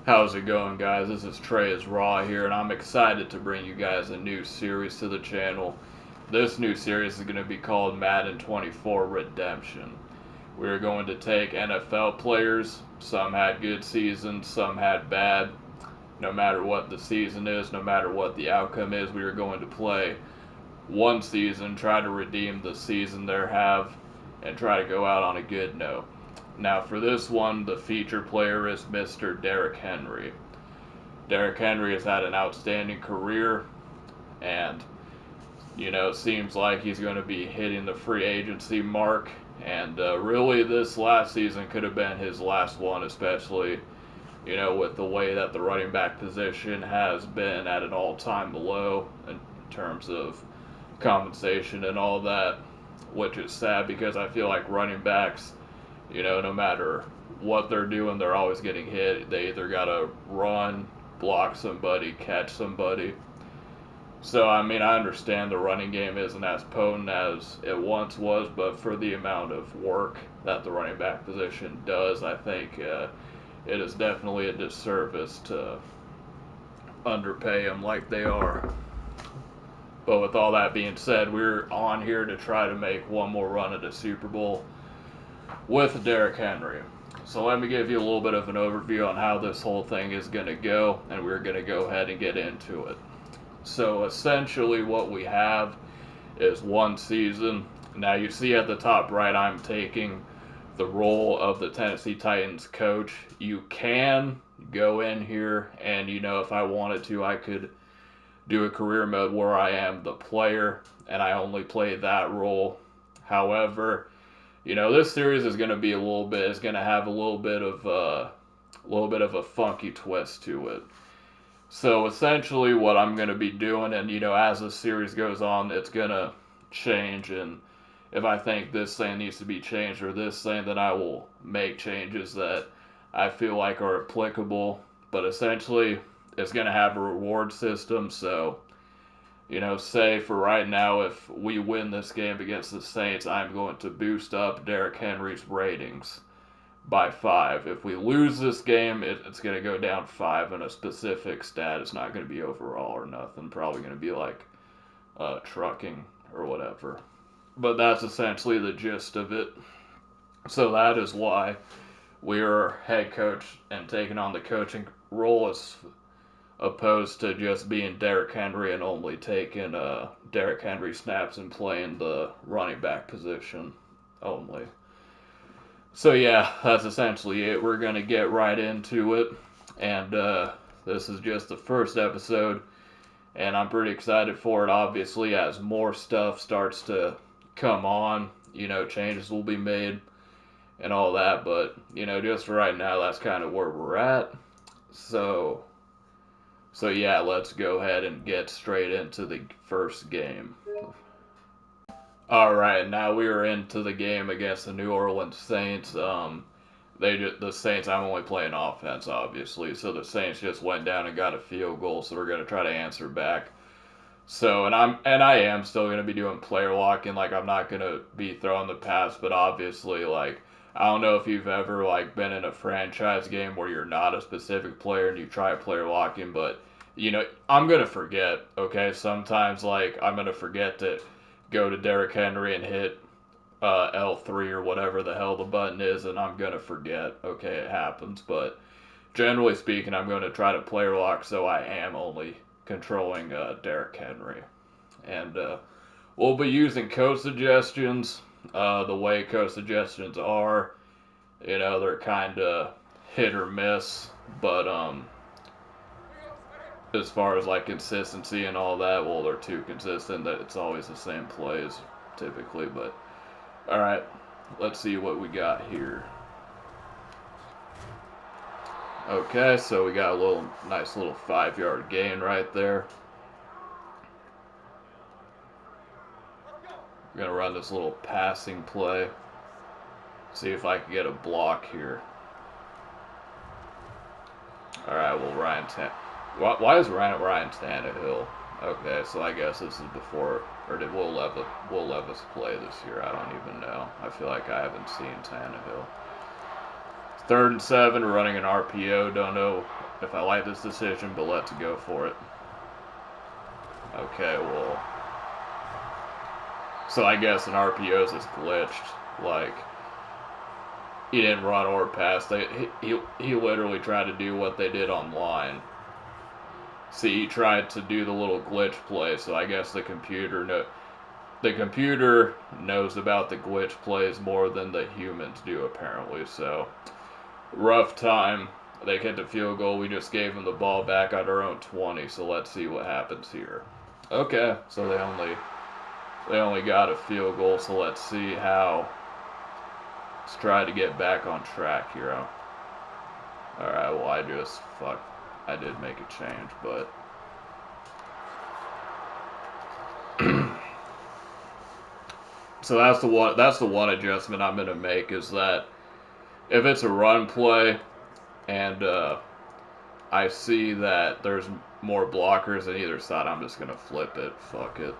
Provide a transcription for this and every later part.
How's it going, guys? This is Trey is Raw here, and I'm excited to bring you guys a new series to the channel. This new series is going to be called Madden 24 Redemption. We're going to take NFL players. Some had good seasons, some had bad. No matter what the season is, no matter what the outcome is, we are going to play one season, try to redeem the season they have, and try to go out on a good note. Now, for this one, the feature player is Mr. Derrick Henry. Derrick Henry has had an outstanding career, and it seems like he's going to be hitting the free agency mark. And really, this last season could have been his last one, especially with the way that the running back position has been at an all-time low in terms of compensation and all that, which is sad because I feel like running backs, no matter what they're doing, they're always getting hit. They either got to run, block somebody, catch somebody. So, I mean, I understand the running game isn't as potent as it once was, but for the amount of work that the running back position does, I think it is definitely a disservice to underpay them like they are. But with all that being said, we're on here to try to make one more run at a Super Bowl with Derrick Henry. So let me give you a little bit of an overview on how this whole thing is going to go, and we're going to go ahead and get into it. So essentially what we have is one season. Now you see at the top right, I'm taking the role of the Tennessee Titans coach. You can go in here and, if I wanted to, I could do a career mode where I am the player and I only play that role. However, this series is going to be it's going to have a little bit of a funky twist to it. So essentially what I'm going to be doing, and as the series goes on, it's going to change, and if I think this thing needs to be changed or this thing, then I will make changes that I feel like are applicable. But essentially, it's going to have a reward system. So, say for right now, if we win this game against the Saints, I'm going to boost up Derrick Henry's ratings by 5. If we lose this game, it's going to go down 5 in a specific stat. It's not going to be overall or nothing. Probably going to be like trucking or whatever. But that's essentially the gist of it. So that is why we are head coach and taking on the coaching role as opposed to just being Derrick Henry and only taking Derrick Henry snaps and playing the running back position only. So yeah, that's essentially it. We're going to get right into it. And this is just the first episode. And I'm pretty excited for it, obviously, as more stuff starts to come on. Changes will be made and all that. But, just for right now, that's kind of where we're at. So yeah, let's go ahead and get straight into the first game. Alright, now we are into the game against the New Orleans Saints. The Saints, I'm only playing offense, obviously, so the Saints just went down and got a field goal, so we're going to try to answer back. So, and I am still going to be doing player locking, like, I'm not going to be throwing the pass, but obviously, like, I don't know if you've ever, like, been in a franchise game where you're not a specific player and you try player locking, but, I'm going to forget, okay? Sometimes, like, I'm going to forget to go to Derrick Henry and hit L3 or whatever the hell the button is, and I'm going to forget. Okay, it happens, but generally speaking, I'm going to try to player lock, so I am only controlling Derrick Henry. And we'll be using code suggestions. The way code suggestions are, they're kind of hit or miss, but as far as like consistency and all that, well, they're too consistent that it's always the same plays typically. But all right, let's see what we got here. Okay, so we got a nice little 5-yard gain right there. We're gonna run this little passing play. See if I can get a block here. All right, well, why is Ryan Tannehill? Okay, so I guess this is before, or did Will Levis play this year? I don't even know. I feel like I haven't seen Tannehill. 3rd and 7, running an RPO. Don't know if I like this decision, but let's go for it. Okay, well, so I guess an RPO's is glitched. Like, he didn't run or pass. He literally tried to do what they did online. See, he tried to do the little glitch play, so I guess the computer knows about the glitch plays more than the humans do, apparently. So, rough time. They get the field goal. We just gave them the ball back at our own 20, so let's see what happens here. Okay, so they only got a field goal, so let's see how. Let's try to get back on track here. Alright, well, I did make a change, but so that's the one adjustment I'm gonna make, is that if it's a run play and I see that there's more blockers on either side, I'm just gonna flip it. Fuck it.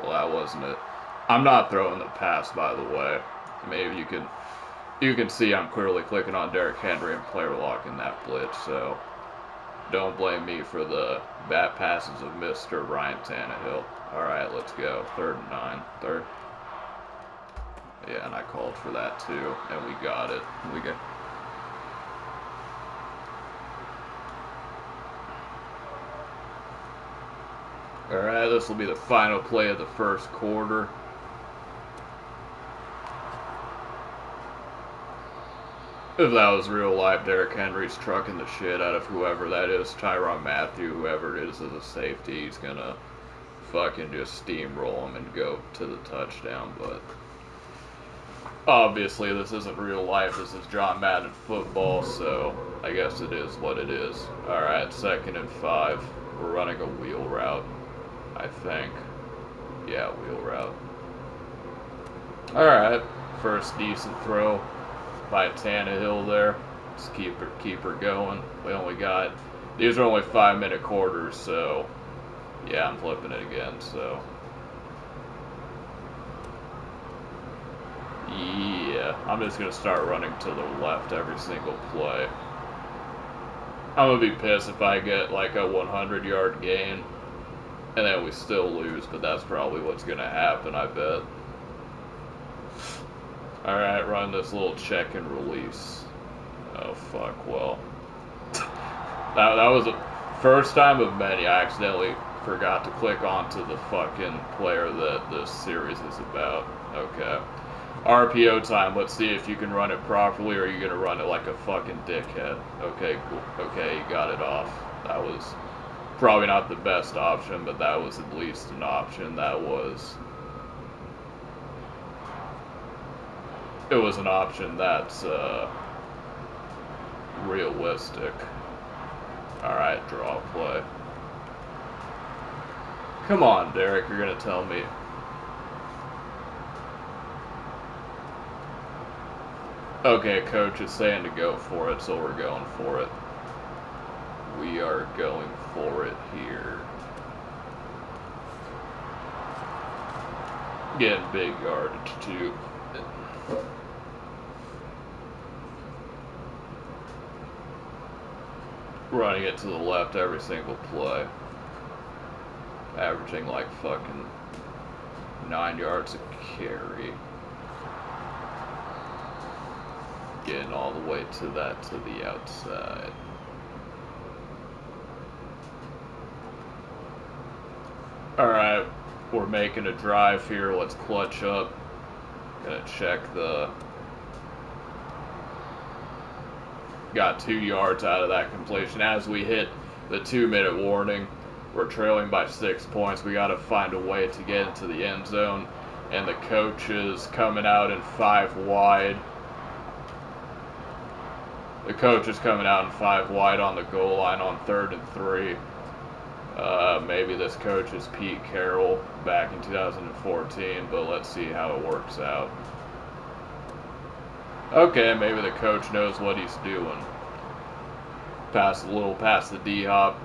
Well, that wasn't it. I'm not throwing the pass, by the way. Maybe you can see I'm clearly clicking on Derrick Henry and player locking that blitz, so don't blame me for the bad passes of Mr. Ryan Tannehill. Alright, let's go. 3rd and 9. Third. Yeah, and I called for that too, and we got it. Alright, this will be the final play of the first quarter. If that was real life, Derrick Henry's trucking the shit out of whoever that is, Tyrann Mathieu, whoever it is as a safety. He's gonna fucking just steamroll him and go to the touchdown, but obviously this isn't real life, this is John Madden football, so I guess it is what it is. Alright, 2nd and 5. We're running a wheel route, I think. Yeah, wheel route. Alright, first decent throw by Tannehill there. Just keep her going. We only got, these are only 5-minute quarters, so yeah, I'm flipping it again, so yeah, I'm just gonna start running to the left every single play. I'm gonna be pissed if I get like a 100-yard gain and then we still lose, but that's probably what's gonna happen, I bet. Alright, run this little check and release. Oh fuck, well. That was the first time of many I accidentally forgot to click onto the fucking player that this series is about. Okay. RPO time, let's see if you can run it properly, or are you gonna run it like a fucking dickhead. Okay, cool. Okay, you got it off. That was probably not the best option, but that was at least an option. It was an option that's realistic. Alright, draw play. Come on, Derrick, you're gonna tell me. Okay, coach is saying to go for it, so we're going for it. We are going for it here. Getting big yardage, too. Running it to the left every single play. Averaging like fucking 9 yards a carry. Getting all the way to the outside. Alright, we're making a drive here. Let's clutch up. Gonna check the... Got 2 yards out of that completion. As we hit the 2-minute warning, we're trailing by 6 points. We gotta find a way to get into the end zone. And the coach is coming out in 5 wide. The coach is coming out in 5 wide on the goal line on 3rd and 3. Maybe this coach is Pete Carroll back in 2014, but let's see how it works out. Okay, maybe the coach knows what he's doing. Pass a little past the D-hop.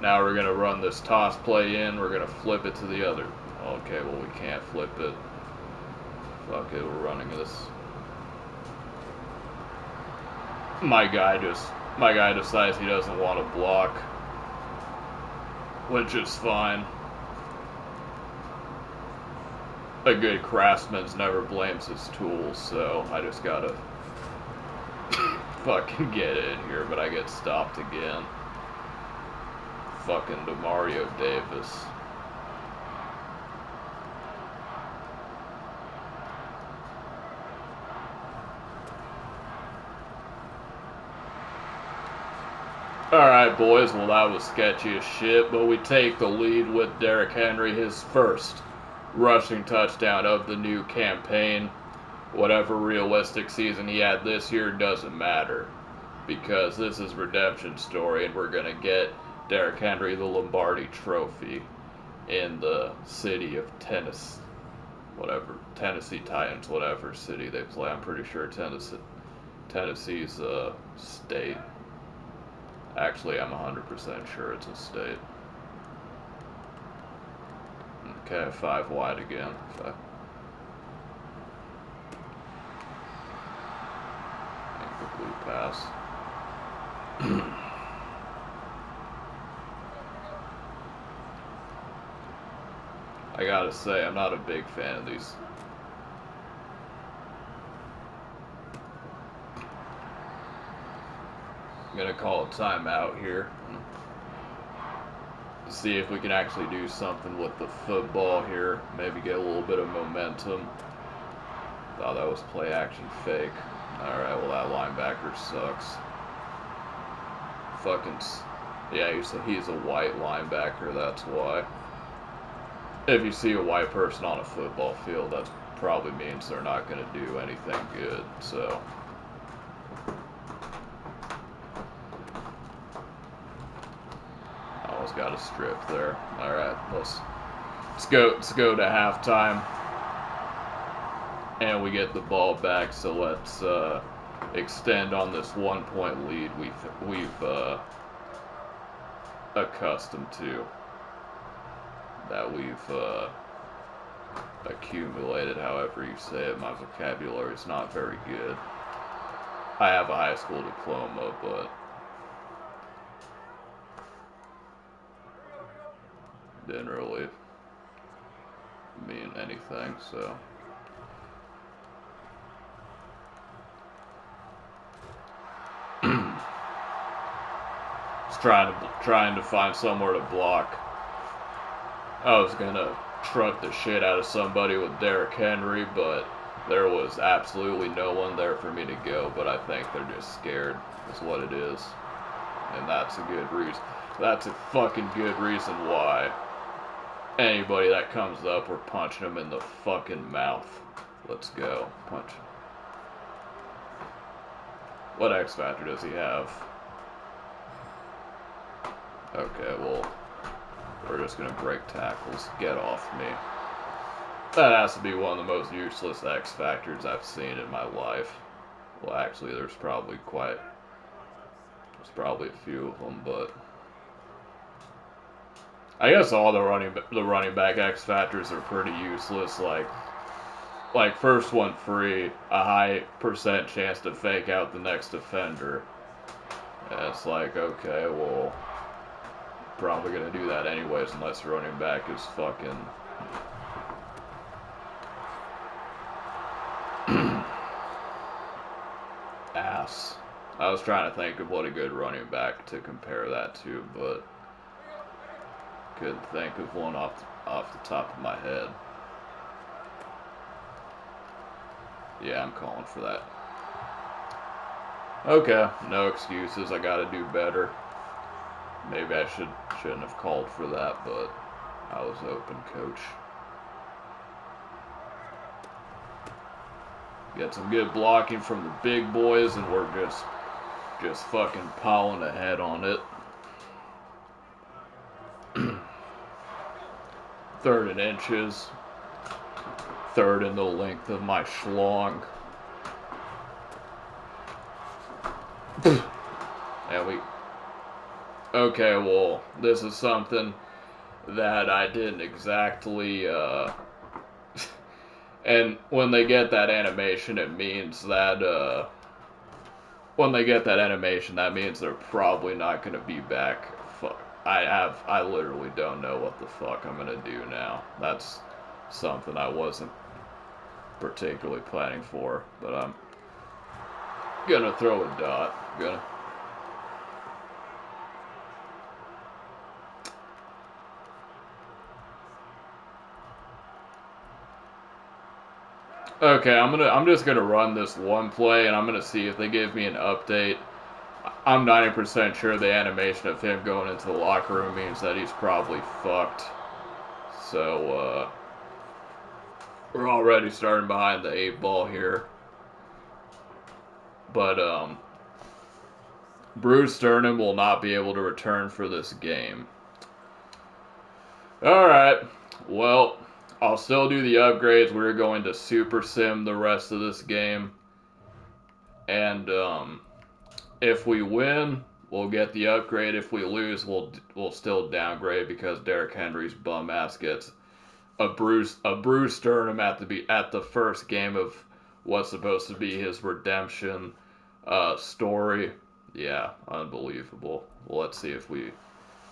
Now we're going to run this toss play in. We're going to flip it to the other. Okay, well, we can't flip it. Fuck it, we're running this. My guy decides he doesn't want to block, which is fine. A good craftsman never blames his tools, so I just gotta fucking get in here, but I get stopped again. Fucking DeMario Davis. Alright, boys, well, that was sketchy as shit, but we take the lead with Derrick Henry, his first rushing touchdown of the new campaign. Whatever realistic season he had this year doesn't matter, because this is redemption story, and we're going to get Derrick Henry the Lombardi Trophy in the city of Tennessee, Tennessee Titans, whatever city they play. I'm pretty sure Tennessee's a state. Actually, I'm 100% sure it's a state. Okay, 5 wide again. Incomplete pass. I gotta say, I'm not a big fan of these. I'm gonna call a timeout here. See if we can actually do something with the football here. Maybe get a little bit of momentum. Thought that was play action fake. Alright, well, that linebacker sucks. Fucking. Yeah, he's a white linebacker, that's why. If you see a white person on a football field, that probably means they're not going to do anything good, so. Almost got a strip there. Alright, let's go to halftime. And we get the ball back, so let's extend on this 1-point lead we've accustomed to. That we've accumulated, however you say it. My vocabulary is not very good. I have a high school diploma, but didn't really mean anything, so. Just trying to find somewhere to block. I was gonna truck the shit out of somebody with Derrick Henry, but there was absolutely no one there for me to go. But I think they're just scared, is what it is. And that's a good reason. That's a fucking good reason why anybody that comes up, we're punching them in the fucking mouth. Let's go. Punch. What X Factor does he have? Okay, well, we're just going to break tackles. Get off me. That has to be one of the most useless X Factors I've seen in my life. Well, actually, there's probably a few of them, but I guess all the running back X Factors are pretty useless. Like first one free, a high % chance to fake out the next defender. And it's like, okay, well, probably gonna do that anyways unless running back is fucking ass. I was trying to think of what a good running back to compare that to, but couldn't think of one off the top of my head. Yeah, I'm calling for that. Okay, no excuses. I gotta do better. Maybe I shouldn't have called for that, but I was open, coach. Get some good blocking from the big boys, and we're just fucking piling ahead on it. 3rd and inches. 3rd in the length of my schlong. And we. Okay, well, this is something that I didn't exactly And when they get that animation, it means that, when they get that animation, that means they're probably not going to be back. Fuck. I literally don't know what the fuck I'm going to do now. That's something I wasn't particularly planning for, but I'm gonna throw a dot. Okay, I'm just gonna run this one play and I'm gonna see if they give me an update. I'm 90% sure the animation of him going into the locker room means that he's probably fucked. So we're already starting behind the 8 ball here. But Bruce Sternum will not be able to return for this game. Alright, well, I'll still do the upgrades. We're going to super sim the rest of this game. And if we win, we'll get the upgrade. If we lose, we'll still downgrade because Derrick Henry's bum ass gets a bruised sternum at the first game of what's supposed to be his redemption story. Yeah, unbelievable. Well, let's see if we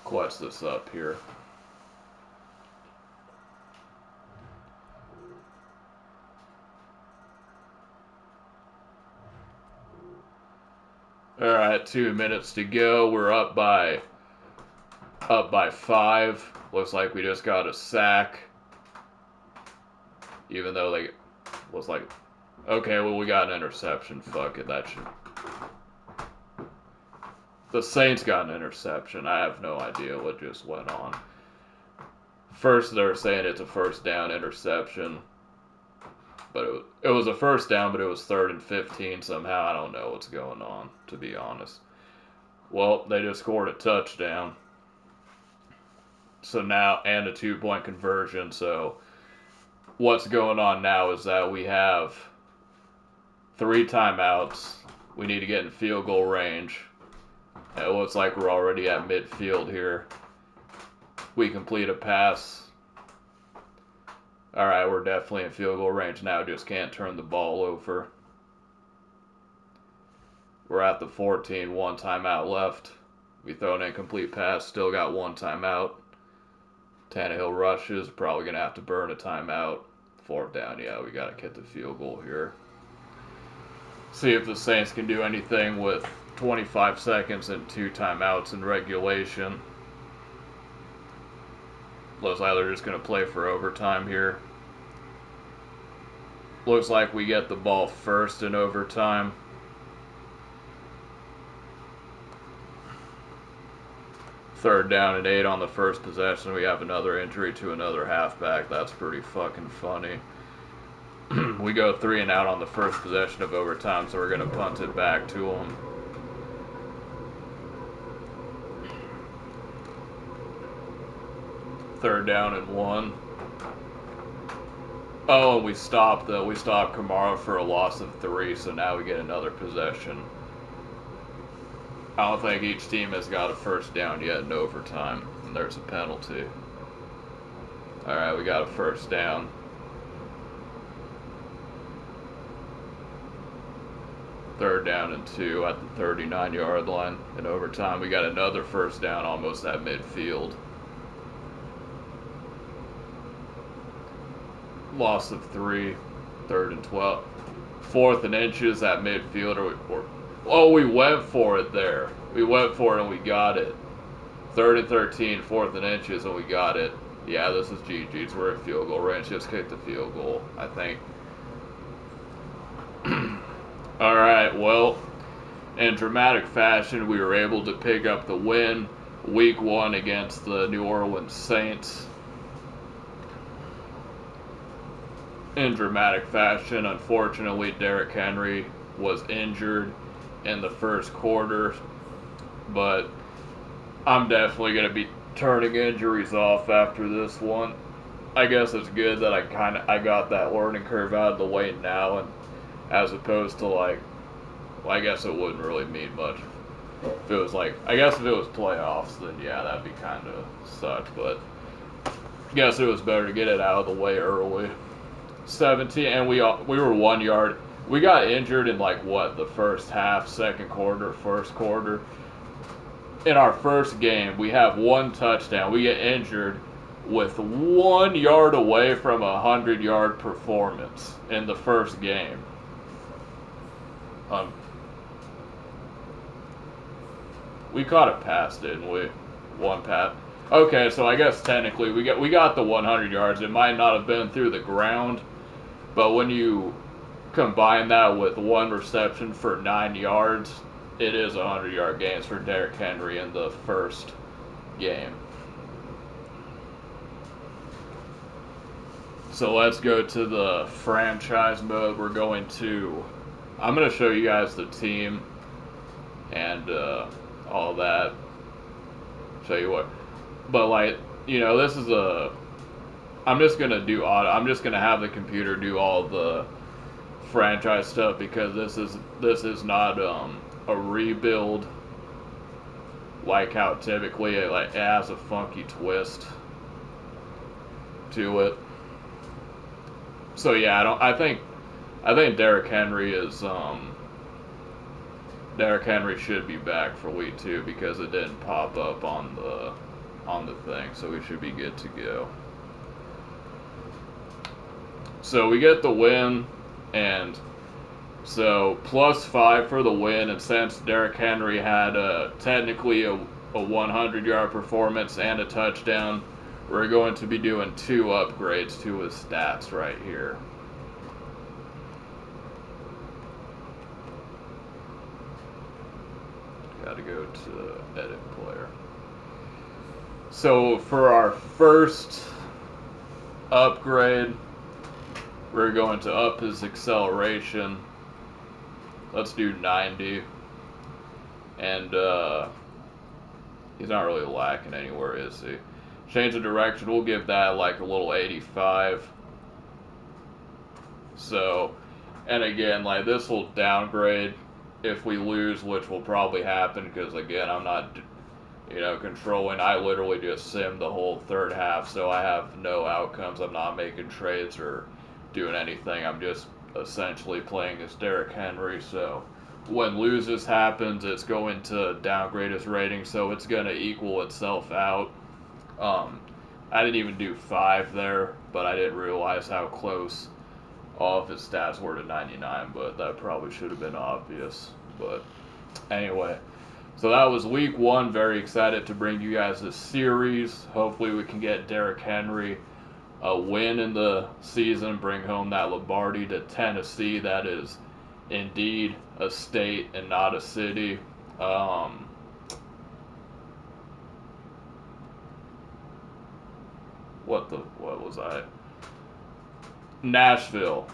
clutch this up here. All right, 2 minutes to go. We're up by 5. Looks like we just got a sack. Even though they was like, okay, well, we got an interception. Fuck it, that should. The Saints got an interception. I have no idea what just went on. First, they're saying it's a first down interception. But it was a first down, but it was 3rd and 15 somehow. I don't know what's going on, to be honest. Well, they just scored a touchdown. So now, and a 2-point conversion. So what's going on now is that we have 3 timeouts. We need to get in field goal range. It looks like we're already at midfield here. We complete a pass. Alright, we're definitely in field goal range now. Just can't turn the ball over. We're at the 14, 1 timeout left. We throw an incomplete pass, still got 1 timeout. Tannehill rushes, probably going to have to burn a timeout. 4th down, yeah, we got to get the field goal here. See if the Saints can do anything with 25 seconds and 2 timeouts in regulation. Looks like they're just going to play for overtime here. Looks like we get the ball first in overtime. Third down and 8 on the first possession. We have another injury to another halfback. That's pretty fucking funny. We go 3 and out on the first possession of overtime, so we're going to punt it back to them. Third down and 1. Oh, and we stopped Kamara for a loss of 3, so now we get another possession. I don't think each team has got a first down yet in overtime, and there's a penalty. Alright, we got a first down. Third down and 2 at the 39-yard line. In overtime, we got another first down almost at midfield. Loss of 3, 3rd and 12. 4th and inches at midfield. Oh, we went for it there. We went for it and we got it. 3rd and 13, 4th and inches, and we got it. Yeah, this is GG's. We're at field goal range. Just kick the field goal, I think. Alright, well, in dramatic fashion, we were able to pick up the win week 1 against the New Orleans Saints. In dramatic fashion, unfortunately, Derrick Henry was injured in the first quarter, but I'm definitely going to be turning injuries off after this one. I guess it's good that I got that learning curve out of the way now, and as opposed to well, I guess it wouldn't really mean much if it was I guess if it was playoffs, then yeah, that'd be kind of sucked, but I guess it was better to get it out of the way early. 17, and we were 1 yard. We got injured in like what, the first half, second quarter, first quarter. In our first game, we have one touchdown. We get injured with 1 yard away from a 100-yard performance in the first game. We caught a pass, didn't we? One pass. Okay, so I guess technically we got the 100 yards. It might not have been through the ground, but when you combine that with one reception for 9 yards, it is 100-yard gains for Derrick Henry in the first game. So let's go to the franchise mode. I'm going to show you guys the team and all that. Show you what. But like, this is I'm just going to have the computer do all the franchise stuff because this is not a rebuild like how typically it has a funky twist to it. So yeah, I think Derrick Henry should be back for week 2 because it didn't pop up on the thing, so we should be good to go. So we get the win, and so +5 for the win, and since Derrick Henry had technically a 100-yard performance and a touchdown, we're going to be doing 2 upgrades to his stats right here. Gotta go to edit player. So for our first upgrade, we're going to up his acceleration. Let's do 90. And he's not really lacking anywhere, is he? Change of direction, we'll give that like a little 85. So, and again, like this will downgrade if we lose, which will probably happen because again, I'm not, controlling. I literally just sim the whole third half, so I have no outcomes. I'm not making trades or doing anything. I'm just essentially playing as Derrick Henry. So when loses happens, it's going to downgrade his rating, so it's going to equal itself out. I didn't even do 5 there, but I didn't realize how close all of his stats were to 99, but that probably should have been obvious. But anyway, so that was week 1. Very excited to bring you guys this series. Hopefully we can get Derrick Henry a win in the season, bring home that Lombardi to Tennessee. That is indeed a state and not a city. What was I? Nashville,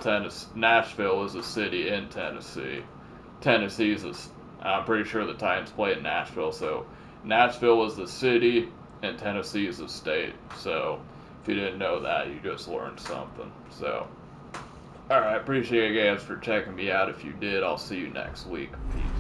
Tennessee. Nashville is a city in Tennessee. Tennessee is I'm pretty sure the Titans play in Nashville. So Nashville is the city and Tennessee is the state. So if you didn't know that, you just learned something. So, all right, appreciate you guys for checking me out. If you did, I'll see you next week. Peace.